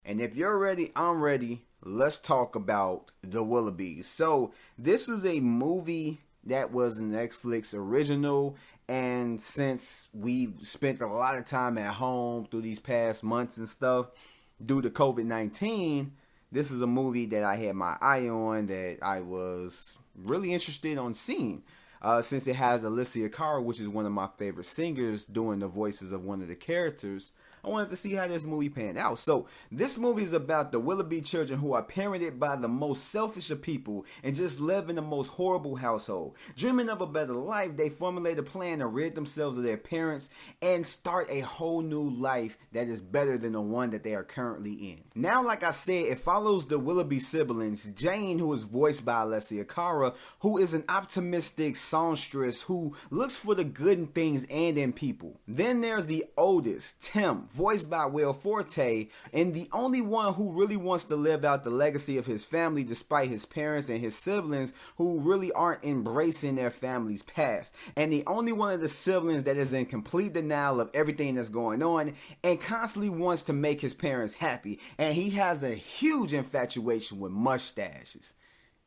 And if you're ready, I'm ready. Let's talk about the Willoughbys. So this is a movie that was a Netflix original. And since we've spent a lot of time at home through these past months and stuff, due to COVID-19, this is a movie that I had my eye on that I was really interested on seeing. Since it has Alicia Cara, which is one of my favorite singers, doing the voices of one of the characters, I wanted to see how this movie panned out. So this movie is about the Willoughby children who are parented by the most selfish of people and just live in the most horrible household. Dreaming of a better life, they formulate a plan to rid themselves of their parents and start a whole new life that is better than the one that they are currently in. Now, like I said, it follows the Willoughby siblings. Jane, who is voiced by Alicia Cara, who is an optimistic songstress who looks for the good in things and in people. Then there's the oldest, Tim, voiced by Will Forte, and the only one who really wants to live out the legacy of his family despite his parents and his siblings who really aren't embracing their family's past. And the only one of the siblings that is in complete denial of everything that's going on and constantly wants to make his parents happy. And he has a huge infatuation with mustaches.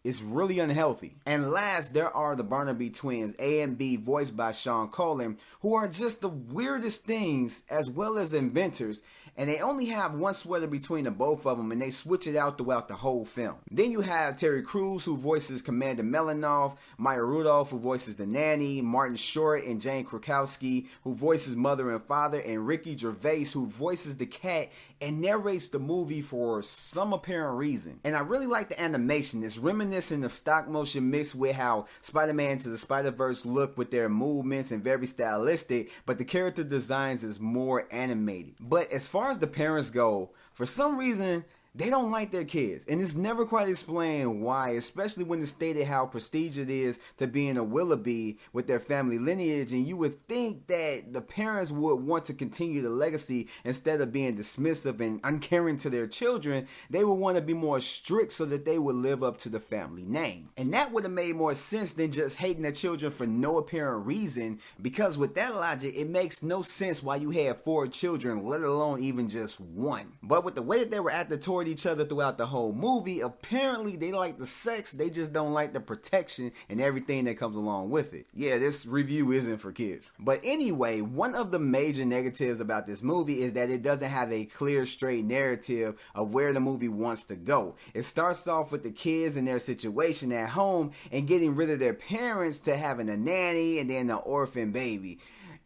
It's really unhealthy. And last, there are the Barnaby twins, A and B, voiced by Sean Cullen, who are just the weirdest things as well as inventors. And they only have one sweater between the both of them, and they switch it out throughout the whole film. Then you have Terry Crews, who voices Commander Melanoff, Maya Rudolph, who voices the nanny, Martin Short and Jane Krakowski, who voices mother and father, and Ricky Gervais, who voices the cat and narrates the movie for some apparent reason. And I really like the animation. It's reminiscent of stop motion mixed with how Spider-Man to the Spider-Verse look with their movements and very stylistic, but the character designs is more animated. But as far as the parents go, for some reason, they don't like their kids, and it's never quite explained why, especially when it's stated how prestigious it is to be in a Willoughby with their family lineage, and you would think that the parents would want to continue the legacy instead of being dismissive and uncaring to their children. They would want to be more strict so that they would live up to the family name. And that would have made more sense than just hating their children for no apparent reason, because with that logic, it makes no sense why you had 4 children, let alone even just one. But with the way that they were acting toward each other throughout the whole movie, apparently they like the sex, they just don't like the protection and everything that comes along with it. Yeah, this review isn't for kids. But anyway, one of the major negatives about this movie is that it doesn't have a clear, straight narrative of where the movie wants to go. It starts off with the kids and their situation at home and getting rid of their parents to having a nanny and then an orphan baby.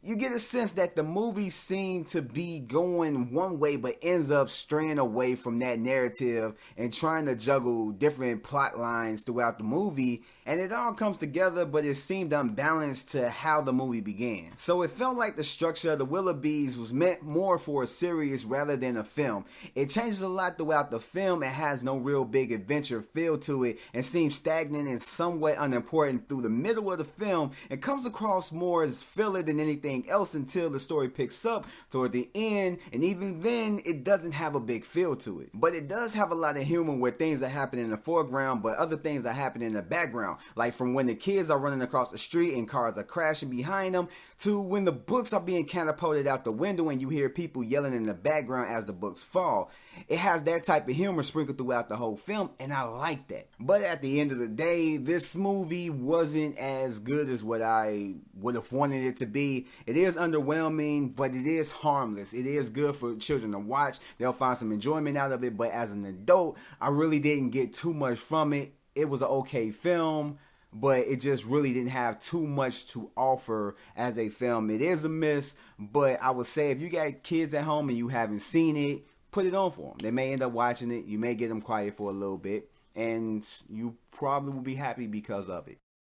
You get a sense that the movie seemed to be going one way but ends up straying away from that narrative and trying to juggle different plot lines throughout the movie, and it all comes together, but it seemed unbalanced to how the movie began. So it felt like the structure of the Willoughbys was meant more for a series rather than a film. It changes a lot throughout the film and has no real big adventure feel to it and seems stagnant and somewhat unimportant through the middle of the film and comes across more as filler than anything else until the story picks up toward the end, and even then it doesn't have a big feel to it. But it does have a lot of humor where things are happening in the foreground but other things are happening in the background, like from when the kids are running across the street and cars are crashing behind them to when the books are being catapulted out the window and you hear people yelling in the background as the books fall. It has that type of humor sprinkled throughout the whole film, and I like that. But at the end of the day, this movie wasn't as good as what I would have wanted it to be. It is underwhelming, but it is harmless. It is good for children to watch. They'll find some enjoyment out of it, but as an adult, I really didn't get too much from it. It was an okay film, but it just really didn't have too much to offer as a film. It is a miss, but I would say if you got kids at home and you haven't seen it, put it on for them. They may end up watching it. You may get them quiet for a little bit, and you probably will be happy because of it.